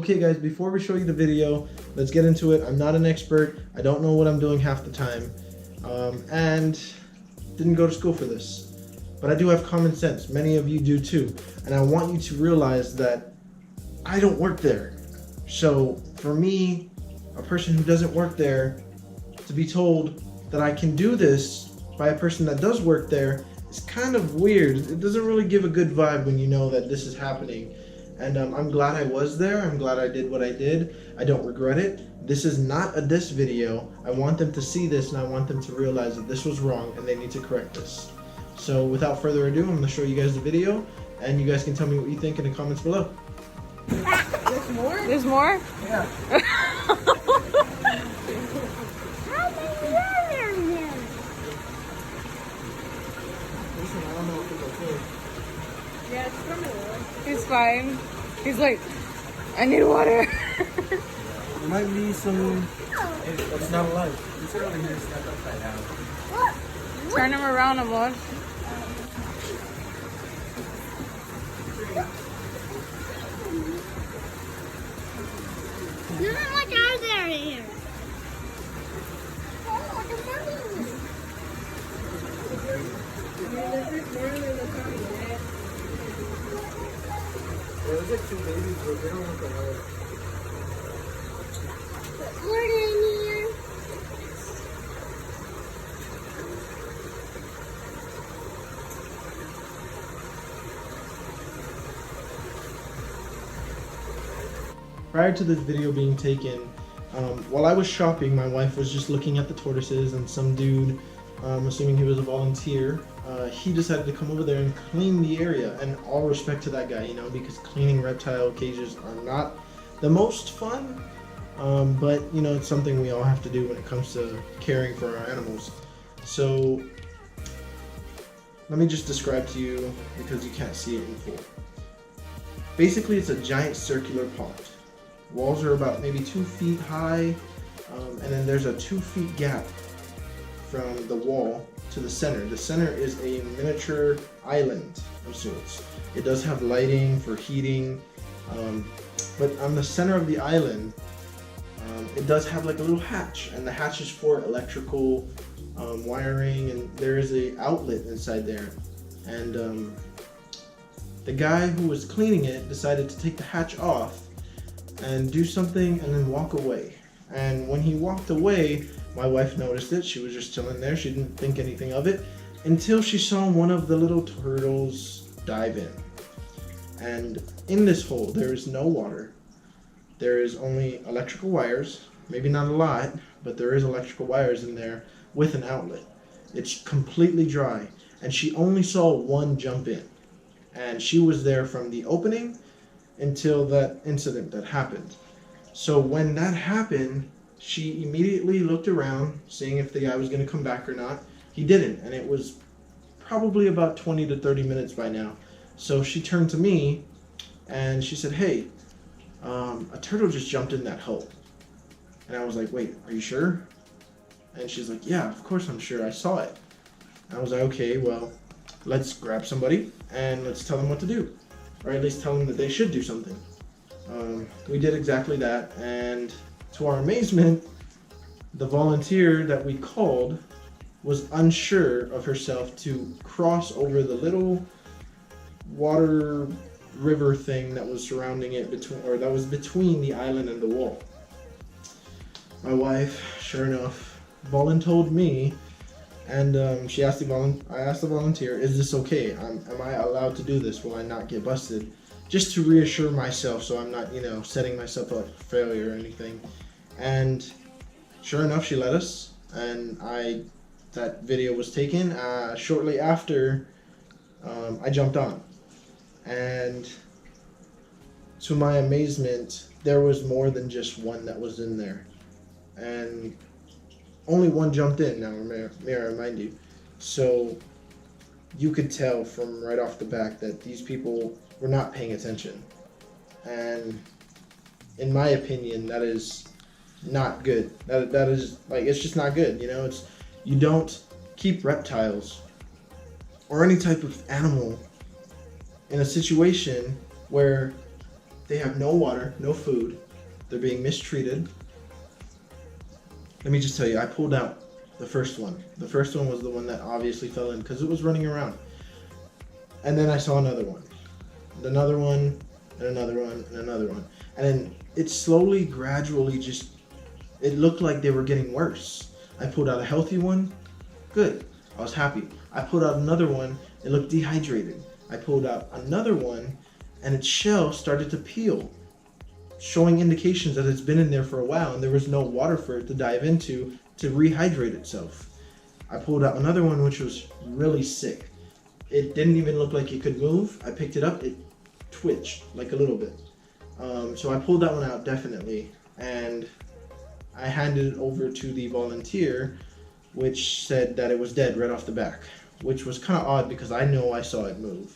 Okay guys, before we show you the video, let's get into it. I'm not an expert. I don't know what I'm doing half the time. And didn't go to school for this. But I do have common sense. Many of you do too. And I want you to realize that I don't work there. So for me, a person who doesn't work there, to be told that I can do this by a person that does work there is kind of weird. It doesn't really give a good vibe when you know that this is happening. And I'm glad I was there. I'm glad I did what I did. I don't regret it. This is not a diss video. I want them to see this and I want them to realize that this was wrong and they need to correct this. So without further ado, I'm going to show you guys the video and you guys can tell me what you think in the comments below. There's more? There's more? Yeah. How many are there in there? Listen, I don't know if it's okay. Yeah, it's criminal. He's fine. He's like, I need water. There might be some... It's not alive. You sit over here and stand upside down. Turn him around, Amor. How much are there in here? Oh, the money. There's like two babies, but they don't look alive. What in here? Prior to this video being taken, while I was shopping, my wife was just looking at the tortoises and some dude, assuming he was a volunteer, he decided to come over there and clean the area. And all respect to that guy, you know, because cleaning reptile cages are not the most fun, but you know, it's something we all have to do when it comes to caring for our animals. So let me just describe to you, because you can't see it in full. Basically, it's a giant circular pond. Walls are about maybe 2 feet high, and then there's a 2 feet gap from the wall to the center. The center is a miniature island of sorts. It does have lighting for heating, but on the center of the island, it does have like a little hatch, and the hatch is for electrical wiring, and there is a outlet inside there. And the guy who was cleaning it decided to take the hatch off and do something and then walk away. And when he walked away, my wife noticed it. She was just chilling there. She didn't think anything of it until she saw one of the little turtles dive in. And in this hole, there is no water. There is only electrical wires, maybe not a lot, but there is electrical wires in there with an outlet. It's completely dry, and she only saw one jump in. And she was there from the opening until that incident that happened. So when that happened, she immediately looked around, seeing if the guy was going to come back or not. He didn't, and it was probably about 20 to 30 minutes by now. So she turned to me and she said, "Hey, a turtle just jumped in that hole." And I was like, "Wait, are you sure?" And she's like, "Yeah, of course I'm sure. I saw it." And I was like, "Okay, well, let's grab somebody and let's tell them what to do. Or at least tell them that they should do something." We did exactly that, and to our amazement, the volunteer that we called was unsure of herself to cross over the little water river thing that was surrounding it, that was between the island and the wall. My wife, sure enough, voluntold me, and I asked the volunteer, "Is this okay? Am I allowed to do this? Will I not get busted?" Just to reassure myself, so I'm not, you know, setting myself up for failure or anything. And sure enough, she let us, and that video was taken. Shortly after, I jumped on, and to my amazement, there was more than just one that was in there, and only one jumped in. Now, may I remind you. So you could tell from right off the back that these people were not paying attention. And in my opinion, that is not good. That is, like, it's just not good, you know? You don't keep reptiles or any type of animal in a situation where They have no water, no food. They're being mistreated. Let me just tell you, I pulled out the first one. The first one was the one that obviously fell in because it was running around. And then I saw another one, and another one, and another one, and another one. And then it slowly, gradually it looked like they were getting worse. I pulled out a healthy one, good, I was happy. I pulled out another one, it looked dehydrated. I pulled out another one, and its shell started to peel, showing indications that it's been in there for a while and there was no water for it to dive into to rehydrate itself. I pulled out another one which was really sick. It didn't even look like it could move. I picked it up, it twitched like a little bit. So I pulled that one out definitely, and I handed it over to the volunteer, which said that it was dead right off the back, which was kind of odd because I know I saw it move.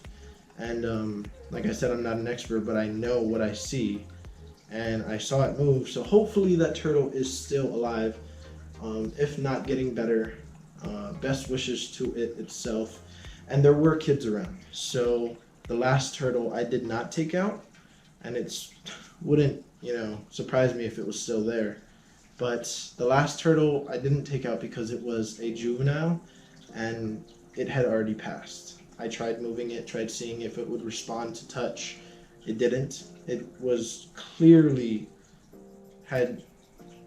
And like I said, I'm not an expert, but I know what I see, and I saw it move. So hopefully that turtle is still alive, if not getting better. Best wishes to it itself. And there were kids around, so the last turtle I did not take out, and it wouldn't, surprise me if it was still there. But the last turtle I didn't take out because it was a juvenile and it had already passed. I tried moving it, tried seeing if it would respond to touch. It didn't. It was clearly had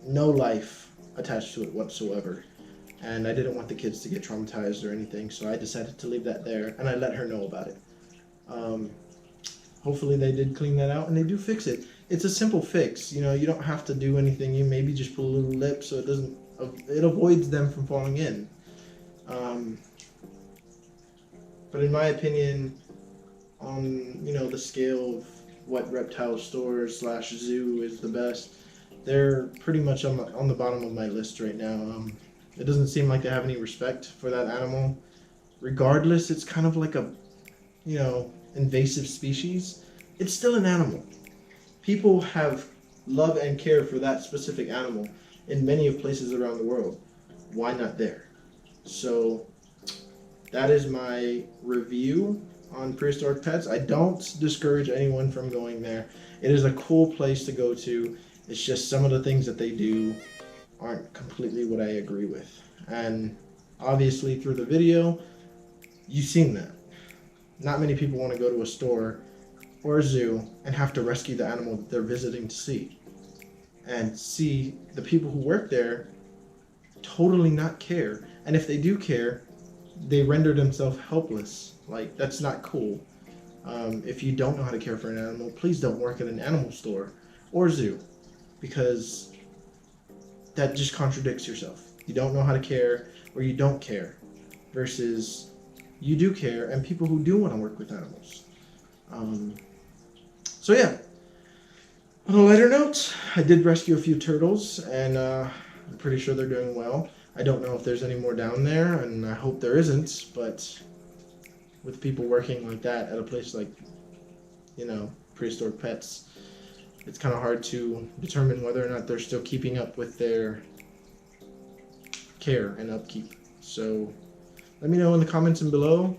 no life attached to it whatsoever. And I didn't want the kids to get traumatized or anything, so I decided to leave that there, and I let her know about it. Hopefully they did clean that out, and they do fix it. It's a simple fix, you don't have to do anything. You maybe just put a little lip so it avoids them from falling in. But in my opinion, on the scale of what reptile store / zoo is the best, they're pretty much on the bottom of my list right now. It doesn't seem like they have any respect for that animal. Regardless, it's kind of like a, invasive species. It's still an animal. People have love and care for that specific animal in many of places around the world. Why not there? So that is my review on prehistoric pets. I don't discourage anyone from going there. It is a cool place to go to. It's just some of the things that they do aren't completely what I agree with. And obviously through the video, you've seen that. Not many people want to go to a store or a zoo and have to rescue the animal that they're visiting to see. And see the people who work there totally not care. And if they do care, they render themselves helpless. Like, that's not cool. If you don't know how to care for an animal, please don't work at an animal store or zoo, because that just contradicts yourself. You don't know how to care, or you don't care, versus you do care, and people who do want to work with animals. So yeah, on a lighter note, I did rescue a few turtles, and I'm pretty sure they're doing well. I don't know if there's any more down there, and I hope there isn't, but with people working like that at a place like, prehistoric pets, it's kind of hard to determine whether or not they're still keeping up with their care and upkeep. So let me know in the comments and below.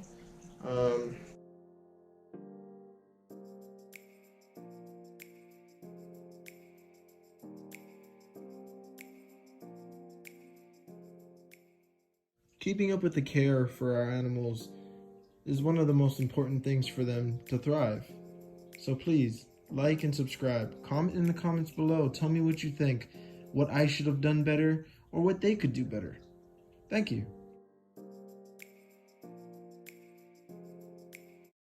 Keeping up with the care for our animals is one of the most important things for them to thrive. So please, like and subscribe. Comment in the comments below. Tell me what you think, what I should have done better, or what they could do better. Thank you.